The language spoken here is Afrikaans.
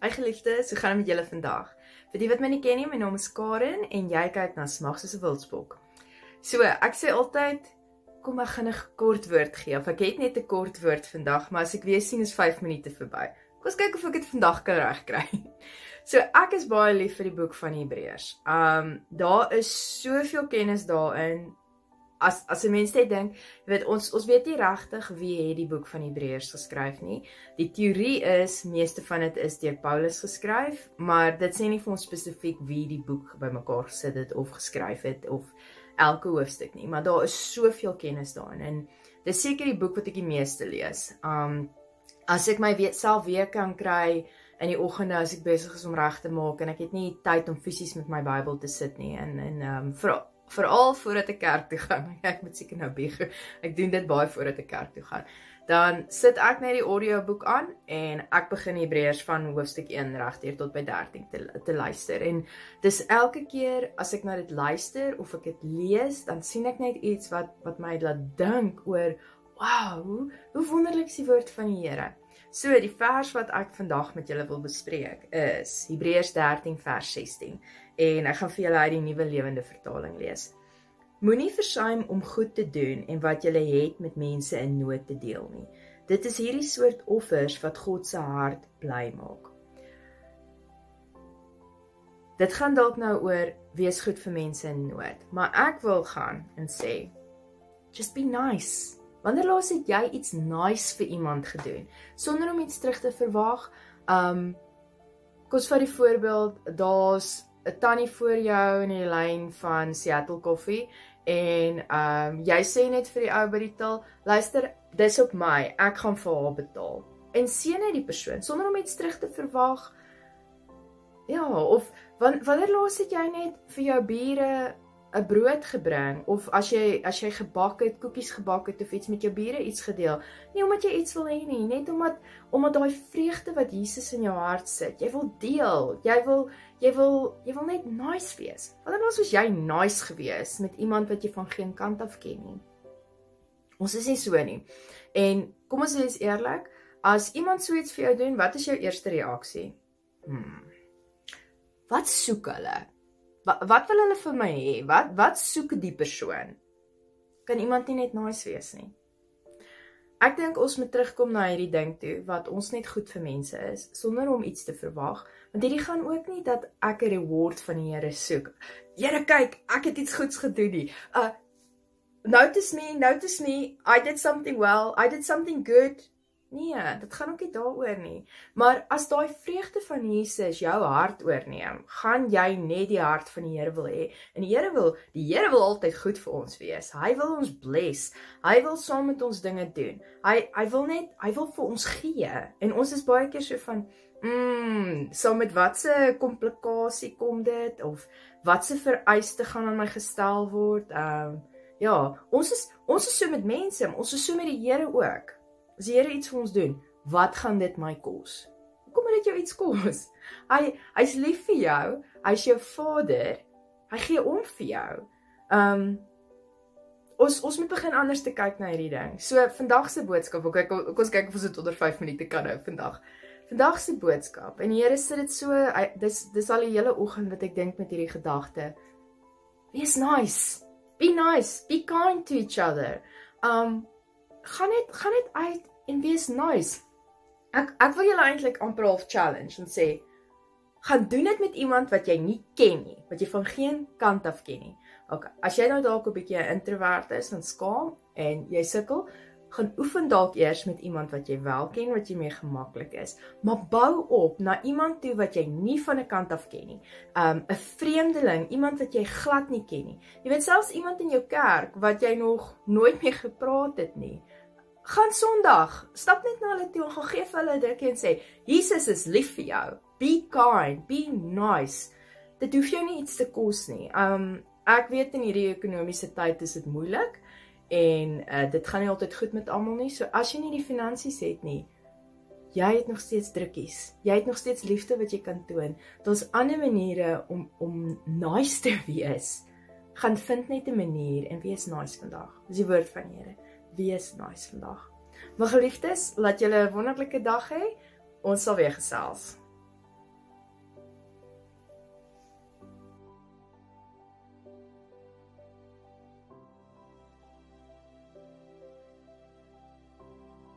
Hi geliefdes, hoe gaan het met julle vandag? Vir die wat my nie ken nie, my naam is Karen en jy kyk na Smag soos 'n wildspok. So, ek sê altyd, kom ek gaan 'n kort woord gee, of ek het net 'n kort woord vandag, maar as ek weer sien is 5 minute verby. Kom ons kyk of ek dit vandag kan regkry. So, ek is baie lief vir die boek van Hebreërs. Daar is soveel kennis daarin. As 'n mens net dink, weet ons weet nie regtig wie het die boek van Hebreërs geskryf nie. Die teorie is, meeste van dit is deur Paulus geskryf, maar dit sê nie vir ons spesifiek wie die boek bymekaar gesit het of geskryf het of elke hoofstuk nie, maar daar is soveel kennis daarin en dis seker die boek wat ek die meeste lees. As ek my self weer kan kry in die oggende as ek besig is om reg te maak en ek het nie tyd om fisies met my Bybel te sit nie en veral voordat ek kerk toe gaan, ek moet seker nou bieg, ek doen dit baie voordat ek kerk toe gaan, dan sit ek net die audioboek aan, en ek begin Hebreërs van hoofstuk 1 regdeur tot by 13 te luister, en dis elke keer, as ek na dit luister, of ek dit lees, dan sien ek net iets wat my laat dink oor, wow, hoe wonderlik is die woord van die Here. So, die vers wat ek vandag met julle wil bespreek, is Hebreërs 13 vers 16, en ek gaan vir julle uit die Nuwe Lewende Vertaling lees. Moenie versuim om goed te doen en wat julle het met mense in nood te deel nie. Dit is hierdie soort offers wat God se hart bly maak. Dit gaan dalk nou oor wees goed vir mense in nood, maar ek wil gaan en sê, just be nice. Wanneer laas het jy iets nice vir iemand gedoen, sonder om iets terug te verwag? Kom ons vat die voorbeeld, daar's 'n tannie voor jou in die lyn van Seattle Coffee, en jy sê net vir die ou by die til, luister, dis op my, ek gaan vir haar betaal. En sien net die persoon, sonder om iets terug te verwag. Ja, of wanneer laas het jy net vir jou bure 'n brood gebring, of as jy gebak het, koekies gebak het, of iets met jou bure iets gedeel, nie omdat jy iets wil hê nie, net omdat daai vreugde wat Jesus in jou hart sit, jy wil deel, jy wil net nice wees. Wanneer was jy nice gewees met iemand wat jy van geen kant af ken nie? Ons is nie so nie. En kom ons wees eerlik, as iemand so iets vir jou doen, wat is jou eerste reaksie? Wat soek hulle? Wat wil hulle vir my hê? Wat soek die persoon? Kan iemand nie net nice wees nie? Ek dink ons moet terugkom na hierdie ding toe, wat ons net goed vir mense is, sonder om iets te verwag, want hierdie gaan ook nie dat ek 'n reward van die Here soek. Here, kyk, ek het iets goeds gedoen nie. Notice me, I did something well, I did something good. Nee, dit gaan ook nie daaroor nie. Maar as daai vreugde van Jesus jou hart oorneem, gaan jy net die hart van die Here wil hê. En die Here wil altyd goed vir ons wees. Hy wil ons bless. Hy wil saam met ons dinge doen. Hy wil vir ons gee. En ons is baie keer so van, so met watse komplikasie kom dit, of watse vereiste gaan aan my gestel word. Ja, ons is so met mense, ons is so met die Here ook. As die Here iets vir ons doen, wat gaan dit my kos? Hoekom moet dit jou iets kos? Hy's lief vir jou, hy's jou Vader, hy gee om vir jou. Ons moet begin anders te kyk na hierdie ding. So, vandag se boodskap, ons kyk of ons dit onder 5 minute kan hou vandag. Vandag se boodskap, en die Here sit dit so, dis al die hele oggend wat ek dink met hierdie gedagte. Wees nice, be kind to each other. Gaan net uit en wees nice. Ek wil julle eintlik amper half challenge en sê, gaan doen dit met iemand wat jy nie ken nie, wat jy van geen kant af ken nie. Okay, as jy nou dalk 'n bietjie 'n introvert is en skaam en jy sukkel, gaan oefen dalk eers met iemand wat jy wel ken, wat jy mee gemaklik is, maar bou op na iemand toe wat jy nie van 'n kant af ken nie. 'n vreemdeling, iemand wat jy glad nie ken nie. Jy weet, selfs iemand in jou kerk wat jy nog nooit mee gepraat het nie. Gaan Sondag, stap net na hulle toe en gaan gee vir hulle 'n drukkie en sê, Jesus is lief vir jou. Be kind, be nice. Dit hoef jou nie iets te kos nie. Ek weet in hierdie ekonomiese tyd is dit moeilik, en dit gaan nie altyd goed met almal nie, so as jy nie die finansies het nie, jy het nog steeds drukkies, jy het nog steeds liefde wat jy kan toon, daar's ander maniere om nice te wees. Gaan vind net 'n manier en wees nice vandag. Dis die woord van die Here, wees nice vandag. My geliefdes, laat julle 'n wonderlike dag hê, ons sal weer gesels.